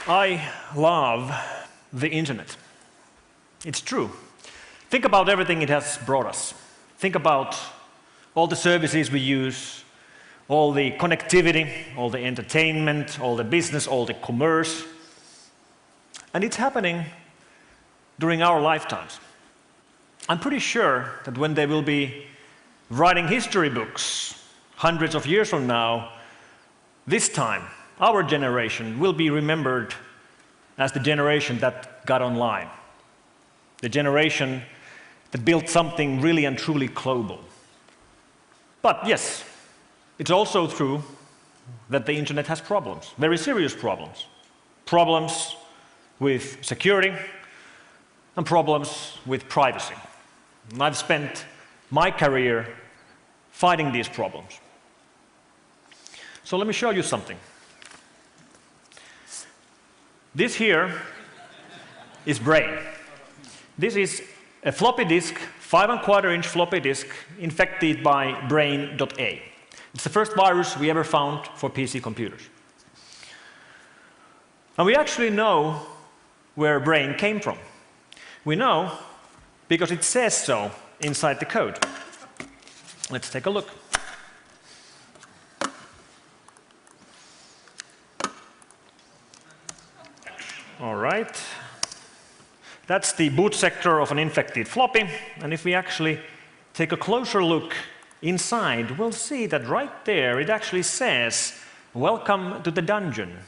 I love the internet. It's true. Think about everything it has brought us. Think about all the services we use, all the connectivity, all the entertainment, all the business, all the commerce. And it's happening during our lifetimes. I'm pretty sure that when they will be writing history books hundreds of years from now, this time, our generation will be remembered as the generation that got online, the generation that built something really and truly global. But yes, it's also true that the internet has problems, very serious problems. Problems with security and problems with privacy. And I've spent my career fighting these problems. So let me show you something. This here is Brain. This is a floppy disk, 5¼ floppy disk, infected by Brain.A. It's the first virus we ever found for PC computers. And we actually know where Brain came from. We know because it says so inside the code. Let's take a look. All right. That's the boot sector of an infected floppy. And if we actually take a closer look inside, we'll see that right there it actually says, "Welcome to the dungeon."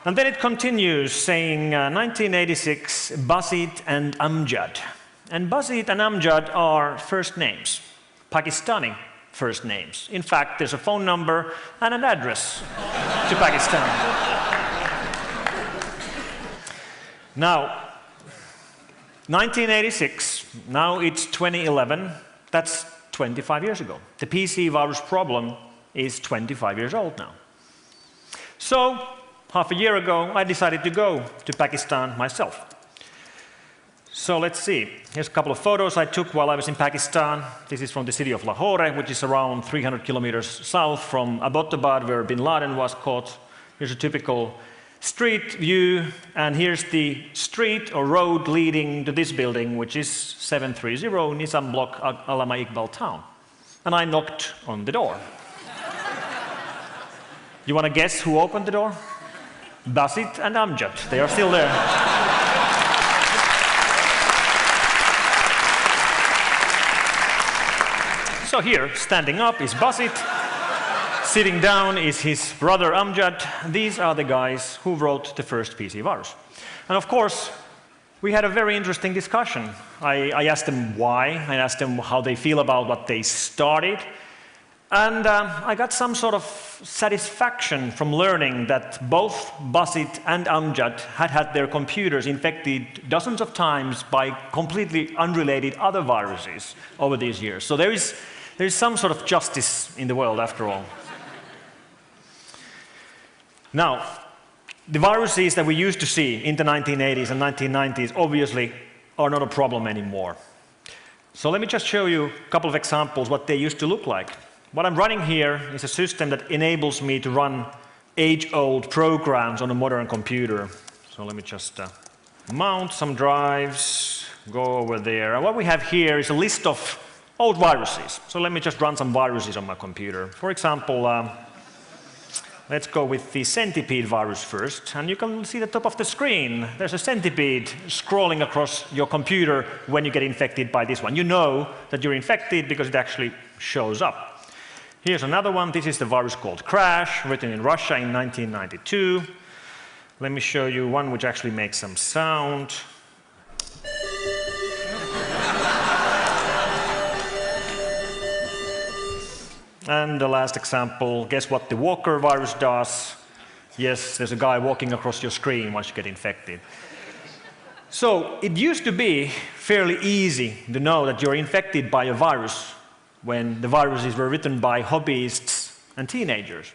And then it continues saying 1986, Basit and Amjad. And Basit and Amjad are first names, Pakistani first names. In fact, there's a phone number and an address to Pakistan. Now, 1986, now it's 2011, that's 25 years ago. The PC virus problem is 25 years old now. So, half a year ago, I decided to go to Pakistan myself. So let's see. Here's a couple of photos I took while I was in Pakistan. This is from the city of Lahore, which is around 300 kilometers south from Abbottabad, where bin Laden was caught. Here's a typical street view, and here's the street or road leading to this building, which is 730 Nizam Block, Allama Iqbal Town. And I knocked on the door. You want to guess who opened the door? Basit and Amjad. They are still there. So here, standing up is Basit. Sitting down is his brother Amjad. These are the guys who wrote the first PC virus. And of course, we had a very interesting discussion. I asked them why. I asked them how they feel about what they started. And I got some sort of satisfaction from learning that both Basit and Amjad had had their computers infected dozens of times by completely unrelated other viruses over these years. So there is some sort of justice in the world after all. Now, the viruses that we used to see in the 1980s and 1990s obviously are not a problem anymore. So let me just show you a couple of examples what they used to look like. What I'm running here is a system that enables me to run age-old programs on a modern computer. So let me just mount some drives, go over there. And what we have here is a list of old viruses. So let me just run some viruses on my computer. For example, let's go with the centipede virus first. And you can see the top of the screen. There's a centipede scrolling across your computer when you get infected by this one. You know that you're infected because it actually shows up. Here's another one. This is the virus called Crash, written in Russia in 1992. Let me show you one which actually makes some sound. And the last example, guess what the Walker virus does? Yes, there's a guy walking across your screen once you get infected. So it used to be fairly easy to know that you're infected by a virus when the viruses were written by hobbyists and teenagers.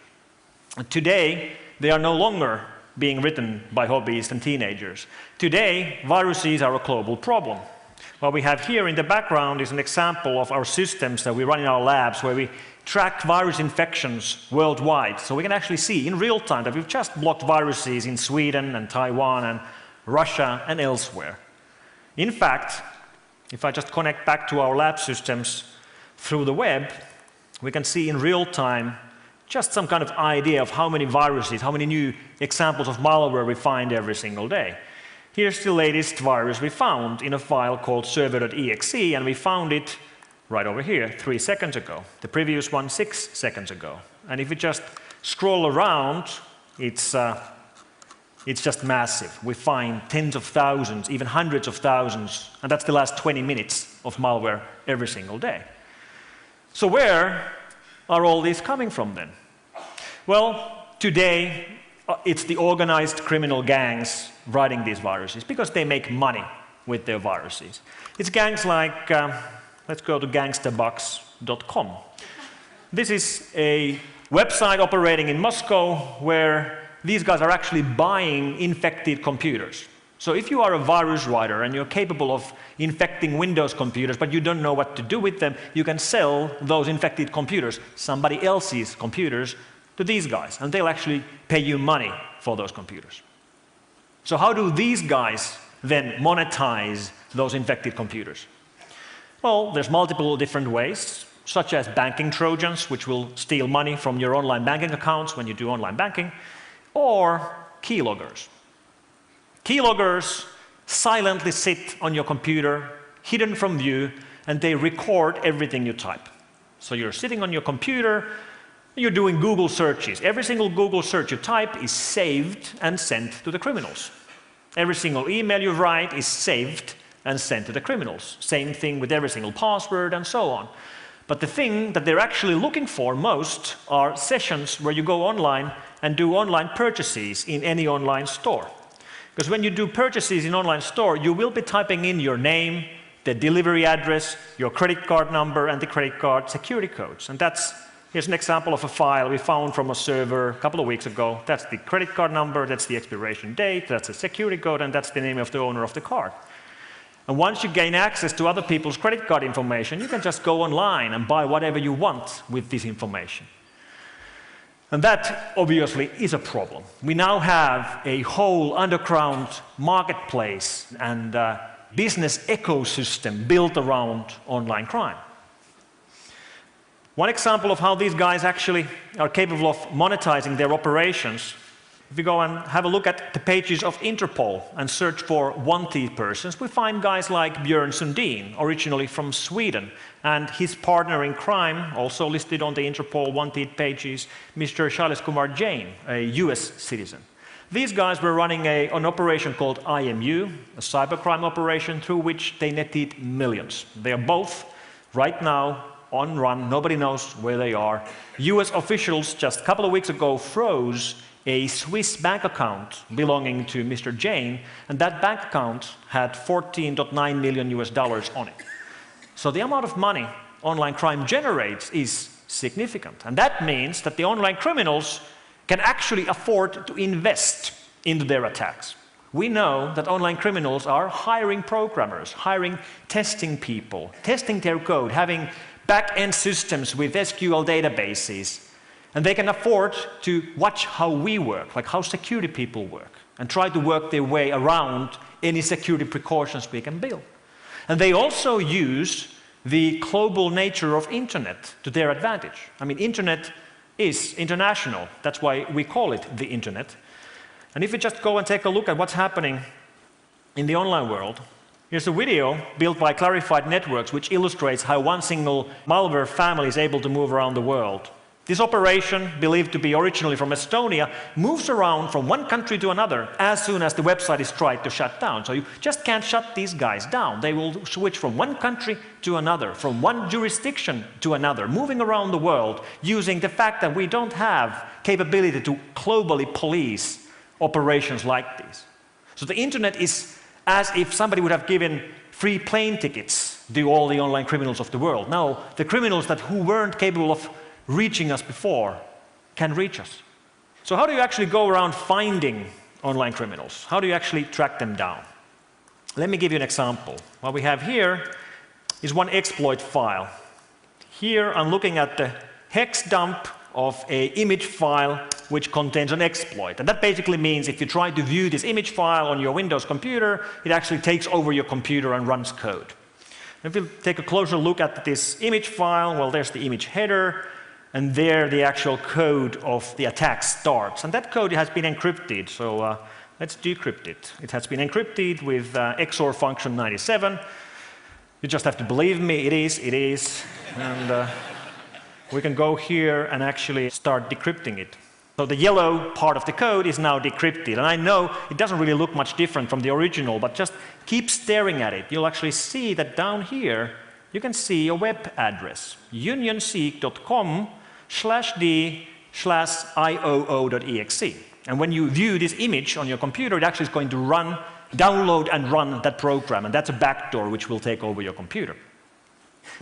And today, they are no longer being written by hobbyists and teenagers. Today, viruses are a global problem. What we have here in the background is an example of our systems that we run in our labs where we track virus infections worldwide. So we can actually see in real time that we've just blocked viruses in Sweden and Taiwan and Russia and elsewhere. In fact, if I just connect back to our lab systems through the web, we can see in real time just some kind of idea of how many viruses, how many new examples of malware we find every single day. Here's the latest virus we found in a file called server.exe, and we found it right over here 3 seconds ago. The previous one 6 seconds ago. And if we just scroll around, it's just massive. We find tens of thousands, even hundreds of thousands, and that's the last 20 minutes of malware every single day. So where are all these coming from then? Well, today it's the organized criminal gangs writing these viruses because they make money with their viruses. It's gangs like, let's go to gangsterbucks.com. This is a website operating in Moscow where these guys are actually buying infected computers. So if you are a virus writer and you're capable of infecting Windows computers, but you don't know what to do with them, you can sell those infected computers, somebody else's computers, to these guys, and they'll actually pay you money for those computers. So how do these guys then monetize those infected computers? Well, there's multiple different ways, such as banking trojans, which will steal money from your online banking accounts when you do online banking, or keyloggers. Keyloggers silently sit on your computer, hidden from view, and they record everything you type. So you're sitting on your computer, you're doing Google searches. Every single Google search you type is saved and sent to the criminals. Every single email you write is saved and sent to the criminals. Same thing with every single password and so on. But the thing that they're actually looking for most are sessions where you go online and do online purchases in any online store. Because when you do purchases in online store, you will be typing in your name, the delivery address, your credit card number, and the credit card security codes. And here's an example of a file we found from a server a couple of weeks ago. That's the credit card number, that's the expiration date, that's the security code, and that's the name of the owner of the card. And once you gain access to other people's credit card information, you can just go online and buy whatever you want with this information. And that obviously is a problem. We now have a whole underground marketplace and business ecosystem built around online crime. One example of how these guys actually are capable of monetizing their operations, if we go and have a look at the pages of Interpol and search for wanted persons, we find guys like Björn Sundin, originally from Sweden, and his partner in crime, also listed on the Interpol wanted pages, Mr. Shailesh Kumar Jain, a US citizen. These guys were running an operation called IMU, a cybercrime operation through which they netted millions. They are both, right now, on run. Nobody knows where they are. US officials just a couple of weeks ago froze a Swiss bank account belonging to Mr. Jain, and that bank account had $14.9 million on it. So the amount of money online crime generates is significant, and that means that the online criminals can actually afford to invest into their attacks. We know that online criminals are hiring programmers, hiring testing people, testing their code, having back-end systems with SQL databases, and they can afford to watch how we work, like how security people work, and try to work their way around any security precautions we can build. And they also use the global nature of internet to their advantage. I mean, internet is international. That's why we call it the internet. And if we just go and take a look at what's happening in the online world, here's a video built by Clarified Networks which illustrates how one single malware family is able to move around the world. This operation, believed to be originally from Estonia, moves around from one country to another as soon as the website is tried to shut down. So you just can't shut these guys down. They will switch from one country to another, from one jurisdiction to another, moving around the world using the fact that we don't have capability to globally police operations like these. So the internet is as if somebody would have given free plane tickets to all the online criminals of the world. Now, the criminals who weren't capable of reaching us before can reach us. So how do you actually go around finding online criminals? How do you actually track them down? Let me give you an example. What we have here is one exploit file. Here I'm looking at the hex dump of an image file which contains an exploit. And that basically means if you try to view this image file on your Windows computer, it actually takes over your computer and runs code. If you take a closer look at this image file, well, there's the image header, and there the actual code of the attack starts. And that code has been encrypted, so let's decrypt it. It has been encrypted with XOR function 97. You just have to believe me, it is. And we can go here and actually start decrypting it. So the yellow part of the code is now decrypted. And I know it doesn't really look much different from the original, but just keep staring at it. You'll actually see that down here, you can see a web address, unionseek.com/d/ioo.exe. And when you view this image on your computer, it actually is going to download and run that program. And that's a backdoor which will take over your computer.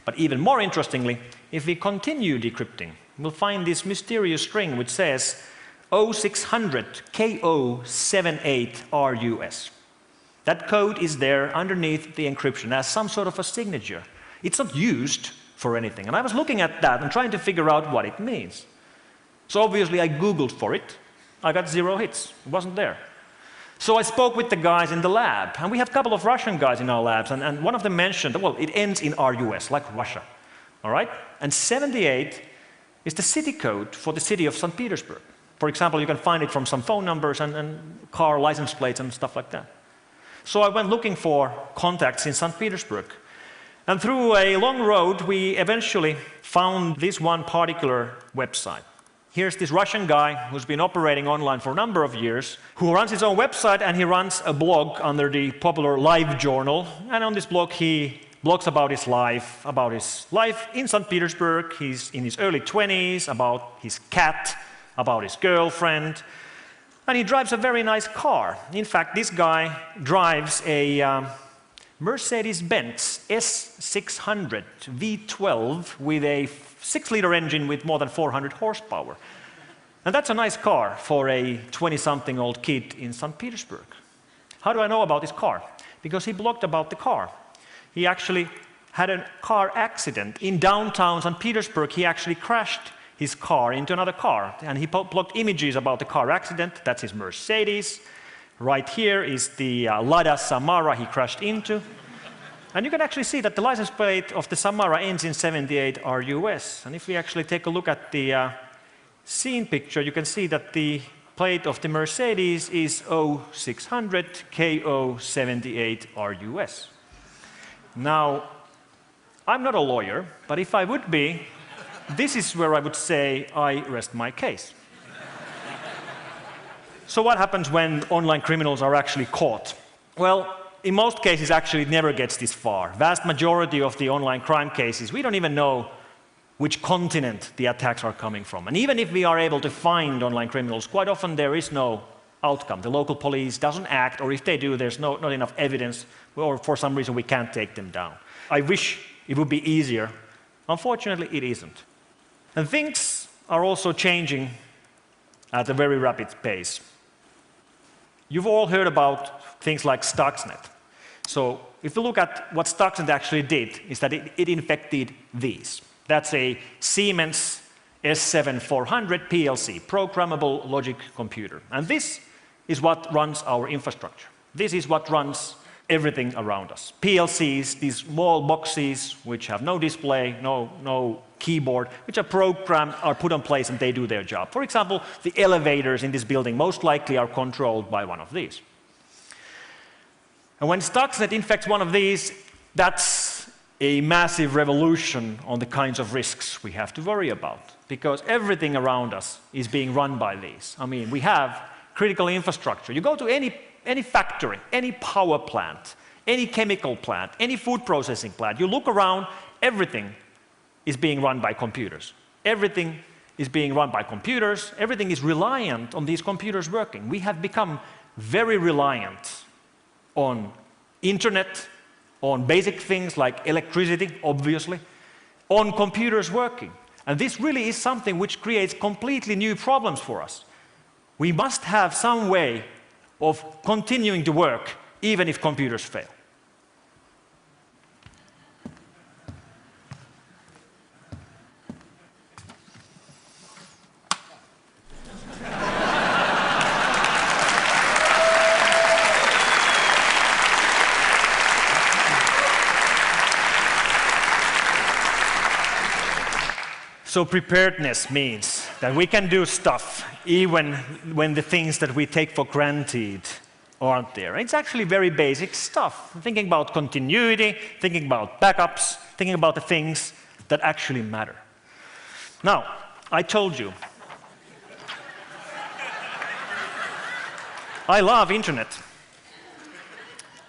But even more interestingly, if we continue decrypting, we'll find this mysterious string which says 0600 KO78RUS. That code is there underneath the encryption as some sort of a signature. It's not used for anything. And I was looking at that and trying to figure out what it means. So obviously I Googled for it. I got 0 hits. It wasn't there. So I spoke with the guys in the lab, and we have a couple of Russian guys in our labs, and one of them mentioned, well, it ends in RUS, like Russia, all right? And 78 is the city code for the city of St. Petersburg. For example, you can find it from some phone numbers and car license plates and stuff like that. So I went looking for contacts in St. Petersburg. And through a long road, we eventually found this one particular website. Here's this Russian guy who's been operating online for a number of years, who runs his own website, and he runs a blog under the popular Live journal. And on this blog, he blogs about his life in St. Petersburg. He's in his early 20s, about his cat, about his girlfriend. And he drives a very nice car. In fact, this guy drives a Mercedes-Benz S600 V12 with a 6-liter engine with more than 400 horsepower. And that's a nice car for a 20-something-old kid in St. Petersburg. How do I know about this car? Because he blogged about the car. He actually had a car accident in downtown St. Petersburg. He actually crashed his car into another car. And he blogged images about the car accident. That's his Mercedes. Right here is the Lada Samara he crashed into. And you can actually see that the license plate of the Samara ends in 78 RUS. And if we actually take a look at the scene picture, you can see that the plate of the Mercedes is 0600 KO78 RUS. Now, I'm not a lawyer, but if I would be, this is where I would say I rest my case. So what happens when online criminals are actually caught? Well, in most cases, actually, it never gets this far. Vast majority of the online crime cases, we don't even know which continent the attacks are coming from. And even if we are able to find online criminals, quite often there is no outcome. The local police doesn't act, or if they do, there's not enough evidence, or for some reason we can't take them down. I wish it would be easier. Unfortunately, it isn't. And things are also changing at a very rapid pace. You've all heard about things like Stuxnet. So if you look at what Stuxnet actually did, is that it infected these. That's a Siemens S7400 PLC, Programmable Logic Computer. And this is what runs our infrastructure. This is what runs everything around us. PLCs, these small boxes which have no display, no keyboard, which are programmed, are put in place, and they do their job. For example, the elevators in this building most likely are controlled by one of these. And when Stuxnet infects one of these, that's a massive revolution on the kinds of risks we have to worry about, because everything around us is being run by these. I mean, we have critical infrastructure. You go to any factory, any power plant, any chemical plant, any food processing plant, you look around, everything is being run by computers. Everything is being run by computers. Everything is reliant on these computers working. We have become very reliant on internet, on basic things like electricity, obviously, on computers working. And this really is something which creates completely new problems for us. we must have some way of continuing to work even if computers fail. So preparedness means that we can do stuff even when the things that we take for granted aren't there. It's actually very basic stuff. Thinking about continuity, thinking about backups, thinking about the things that actually matter. Now, I told you, I love internet.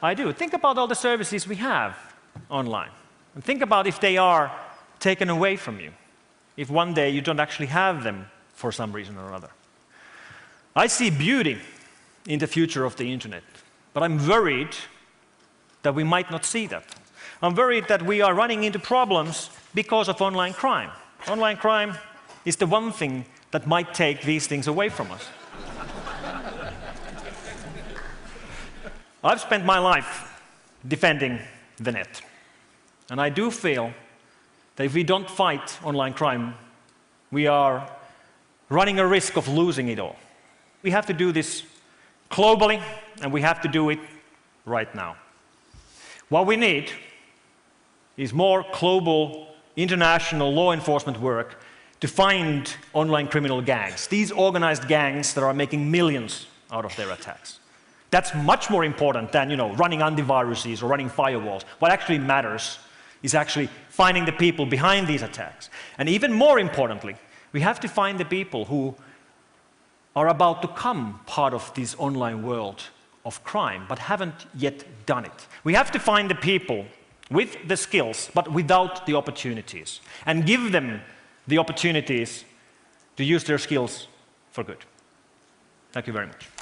I do. Think about all the services we have online. And think about if they are taken away from you. If one day you don't actually have them for some reason or other. I see beauty in the future of the internet, but I'm worried that we might not see that. I'm worried that we are running into problems because of online crime. Online crime is the one thing that might take these things away from us. I've spent my life defending the net, and I do feel that if we don't fight online crime, we are running a risk of losing it all. We have to do this globally, and we have to do it right now. What we need is more global, international law enforcement work to find online criminal gangs, these organized gangs that are making millions out of their attacks. That's much more important than, running antiviruses or running firewalls. What actually matters is actually finding the people behind these attacks. And even more importantly, we have to find the people who are about to become part of this online world of crime, but haven't yet done it. We have to find the people with the skills, but without the opportunities, and give them the opportunities to use their skills for good. Thank you very much.